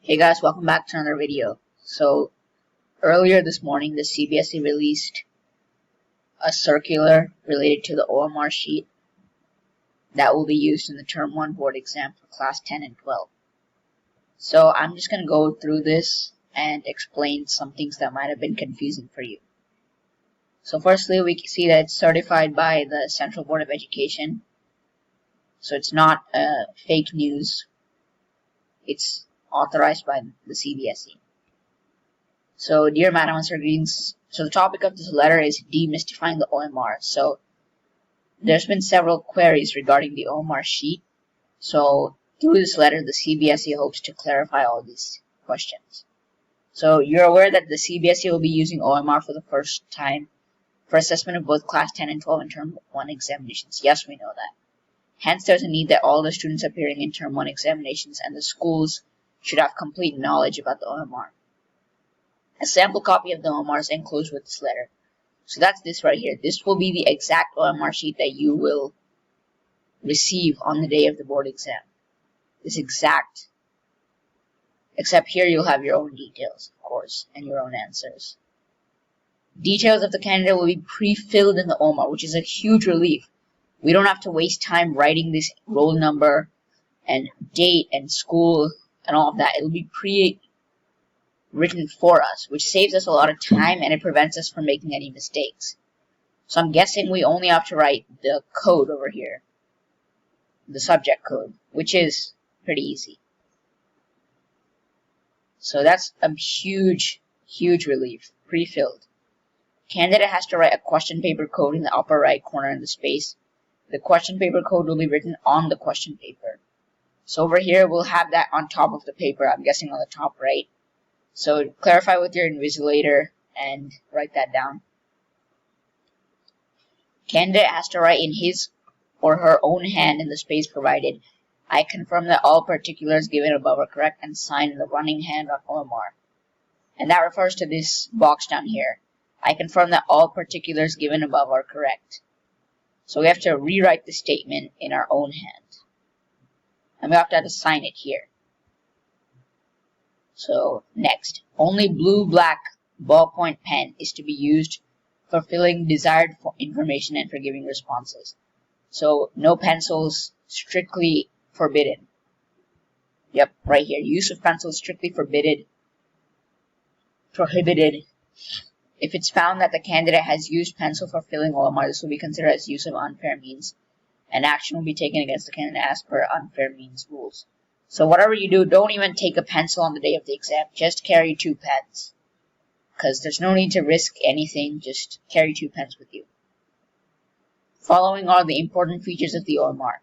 Hey guys, welcome back to another video. So earlier this morning the CBSE released a circular related to the OMR sheet that will be used in the term 1 board exam for class 10 and 12. So I'm just going to go through this and explain some things that might have been confusing for you. So firstly, we can see that it's certified by the Central Board of Education. So it's not fake news. It's authorized by the CBSE. So dear Madam and Sir, greetings. So the topic of this letter is demystifying the OMR. So there's been several queries regarding the OMR sheet. So through this letter, the CBSE hopes to clarify all these questions. So you're aware that the CBSE will be using OMR for the first time for assessment of both class 10 and 12 in term 1 examinations. Yes, we know that. Hence, there's a need that all the students appearing in term 1 examinations and the schools should have complete knowledge about the OMR. A sample copy of the OMR is enclosed with this letter. So that's this right here. This will be the exact OMR sheet that you will receive on the day of the board exam. This exact. Except here you'll have your own details, of course, and your own answers. Details of the candidate will be pre-filled in the OMR, which is a huge relief. We don't have to waste time writing this roll number and date and school and all of that. It'll be pre-written for us, which saves us a lot of time and it prevents us from making any mistakes. So I'm guessing we only have to write the code over here, the subject code, which is pretty easy. So that's a huge relief, pre-filled. Candidate has to write a question paper code in the upper right corner in the space. The question paper code will be written on the question paper. So over here, we'll have that on top of the paper. I'm guessing on the top right. So clarify with your invigilator and write that down. Candidate has to write in his or her own hand in the space provided, I confirm that all particulars given above are correct, and sign in the running hand on OMR. And that refers to this box down here. I confirm that all particulars given above are correct. So we have to rewrite the statement in our own hand. And we have to sign it here. So next, only blue-black ballpoint pen is to be used for filling desired information and for giving responses. So no pencils, strictly forbidden. Yep, right here. Use of pencils strictly prohibited. If it's found that the candidate has used pencil for filling OMR, this will be considered as use of unfair means, and action will be taken against the candidate as per unfair means rules. So whatever you do, don't even take a pencil on the day of the exam. Just carry 2 pens. Because there's no need to risk anything. Just carry 2 pens with you. Following are the important features of the OMR.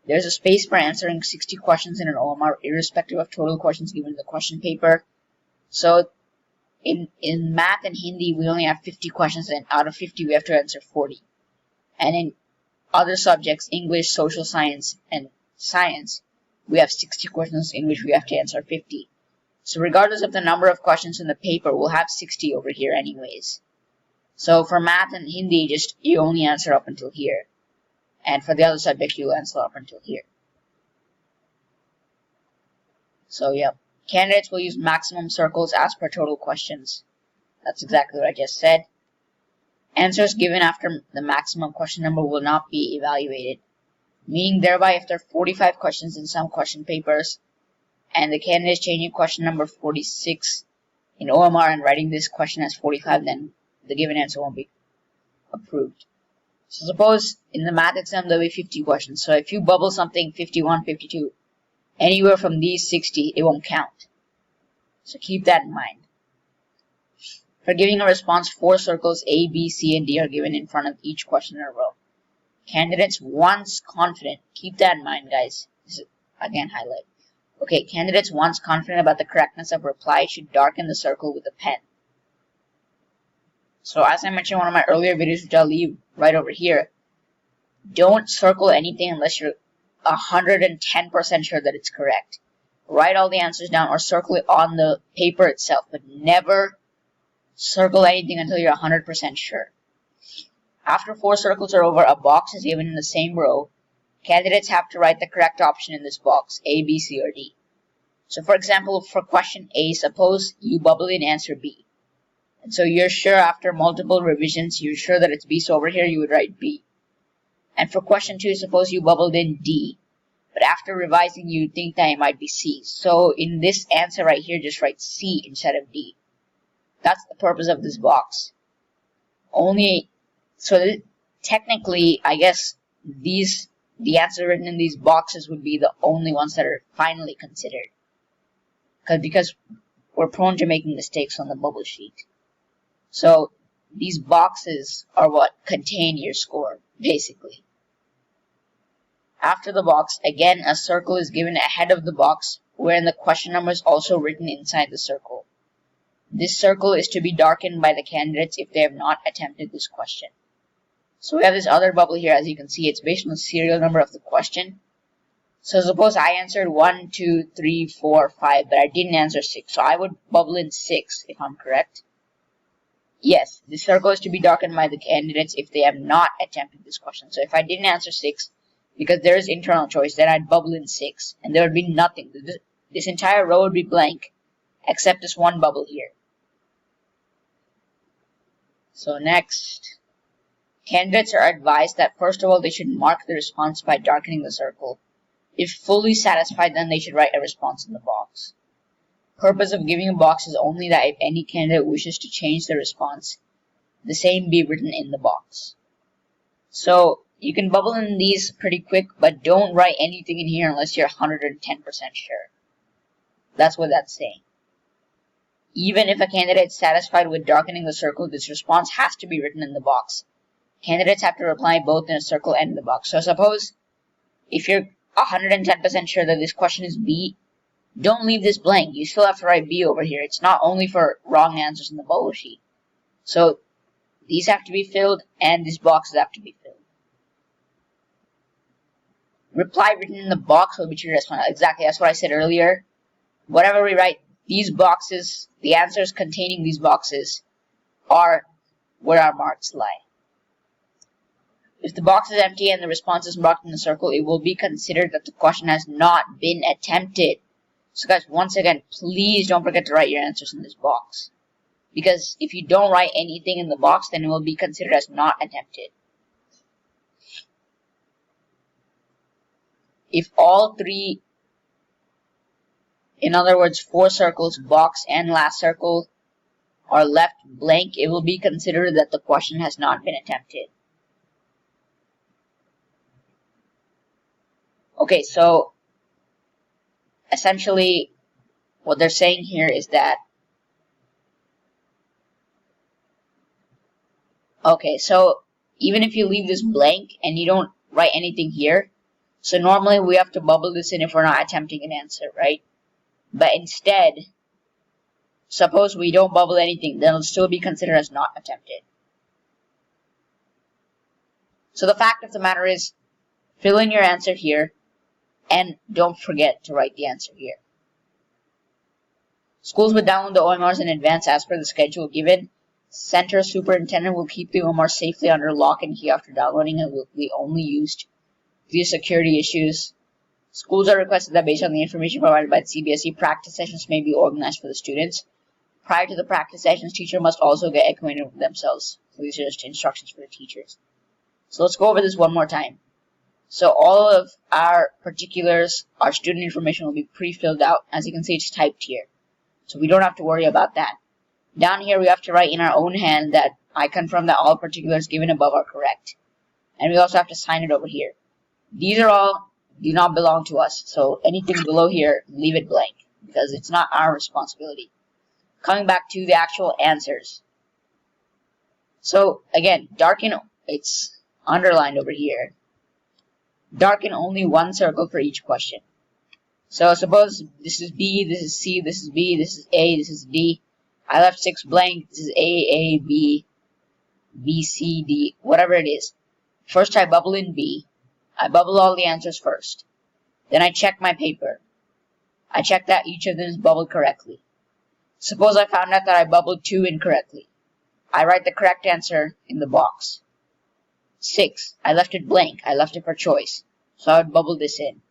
There's a space for answering 60 questions in an OMR, irrespective of total questions given in the question paper. So in math and Hindi, we only have 50 questions, and out of 50, we have to answer 40. And in other subjects, English, social science, and science, we have 60 questions in which we have to answer 50. So regardless of the number of questions in the paper, we'll have 60 over here anyways. So for math and Hindi, just you only answer up until here. And for the other subjects, you'll answer up until here. So yeah. Candidates will use maximum circles as per total questions. That's exactly what I just said. Answers given after the maximum question number will not be evaluated. Meaning thereby, if there are 45 questions in some question papers, and the candidate is changing question number 46 in OMR and writing this question as 45, then the given answer won't be approved. So suppose in the math exam there will be 50 questions. So if you bubble something 51, 52, anywhere from these 60, it won't count. So keep that in mind. For giving a response, 4 circles A, B, C, and D are given in front of each question in a row. Candidates once confident, keep that in mind, guys. This is, again, highlight. Okay, candidates once confident about the correctness of reply should darken the circle with a pen. So as I mentioned in one of my earlier videos, which I'll leave right over here, don't circle anything unless you're 110% sure that it's correct. Write all the answers down or circle it on the paper itself, but never circle anything until you're 100% sure. After 4 circles are over, a box is given in the same row. Candidates have to write the correct option in this box, A, B, C, or D. So for example, for question A, suppose you bubble in answer B. And so you're sure after multiple revisions, you're sure that it's B, so over here you would write B. And for question 2, suppose you bubbled in D, but after revising you think that it might be C. So in this answer right here, just write C instead of D. That's the purpose of this box. Technically, I guess the answers written in these boxes would be the only ones that are finally considered. Because we're prone to making mistakes on the bubble sheet. So these boxes are what contain your score, basically. After the box, again, a circle is given ahead of the box, wherein the question number is also written inside the circle. This circle is to be darkened by the candidates if they have not attempted this question. So we have this other bubble here. As you can see, it's based on the serial number of the question. So suppose I answered 1, 2, 3, 4, 5, but I didn't answer 6. So I would bubble in 6 if I'm correct. Yes, the circle is to be darkened by the candidates if they have not attempted this question. So if I didn't answer 6, because there is internal choice, then I'd bubble in 6, and there would be nothing. This entire row would be blank, except this one bubble here. So next, candidates are advised that first of all, they should mark the response by darkening the circle. If fully satisfied, then they should write a response in the box. Purpose of giving a box is only that if any candidate wishes to change the response, the same be written in the box. So you can bubble in these pretty quick, but don't write anything in here unless you're 110% sure. That's what that's saying. Even if a candidate is satisfied with darkening the circle, this response has to be written in the box. Candidates have to reply both in a circle and in the box. So suppose if you're 110% sure that this question is B, don't leave this blank. You still have to write B over here. It's not only for wrong answers in the bubble sheet. So these have to be filled and these boxes have to be filled. Reply written in the box will be treated as final. Exactly, that's what I said earlier. Whatever we write, these boxes, the answers containing these boxes, are where our marks lie. If the box is empty and the response is marked in the circle, it will be considered that the question has not been attempted. So guys, once again, please don't forget to write your answers in this box. Because if you don't write anything in the box, then it will be considered as not attempted. If all three, in other words, 4 circles, box and last circle, are left blank, it will be considered that the question has not been attempted. Okay, so essentially what they're saying here is that, okay, so even if you leave this blank and you don't write anything here, so normally we have to bubble this in if we're not attempting an answer, right? But instead, suppose we don't bubble anything, then it'll still be considered as not attempted. So the fact of the matter is, fill in your answer here, and don't forget to write the answer here. Schools will download the OMRs in advance as per the schedule given. Center superintendent will keep the OMR safely under lock and key after downloading and will be only used due to security issues. Schools are requested that based on the information provided by the CBSE, practice sessions may be organized for the students. Prior to the practice sessions, teacher must also get acquainted with themselves. So these are just instructions for the teachers. So let's go over this one more time. So all of our particulars, our student information will be pre-filled out. As you can see, it's typed here. So we don't have to worry about that. Down here, we have to write in our own hand that I confirm that all particulars given above are correct. And we also have to sign it over here. These are all do not belong to us. So anything below here, leave it blank because it's not our responsibility. Coming back to the actual answers. So again, darken, it's underlined over here. Darken only one circle for each question. So suppose this is B, this is C, this is B, this is A, this is D. I left 6 blank. This is A, B, B, C, D, whatever it is. First I bubble in B. I bubble all the answers first. Then I check my paper. I check that each of them is bubbled correctly. Suppose I found out that I bubbled 2 incorrectly. I write the correct answer in the box. 6. I left it blank. I left it for choice. So I would bubble this in.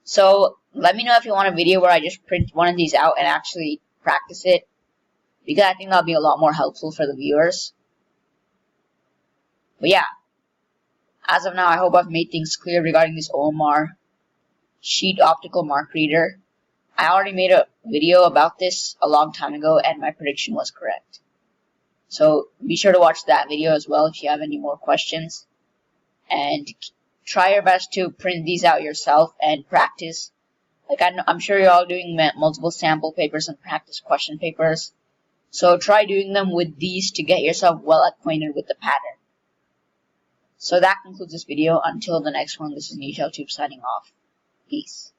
So let me know if you want a video where I just print one of these out and actually practice it, because I think that'll be a lot more helpful for the viewers. But yeah, as of now, I hope I've made things clear regarding this OMR sheet optical mark reader. I already made a video about this a long time ago, and my prediction was correct. So be sure to watch that video as well if you have any more questions. And try your best to print these out yourself and practice. Like I'm sure you're all doing multiple sample papers and practice question papers. So try doing them with these to get yourself well acquainted with the pattern. So that concludes this video. Until the next one, this is NichioTube signing off. Peace.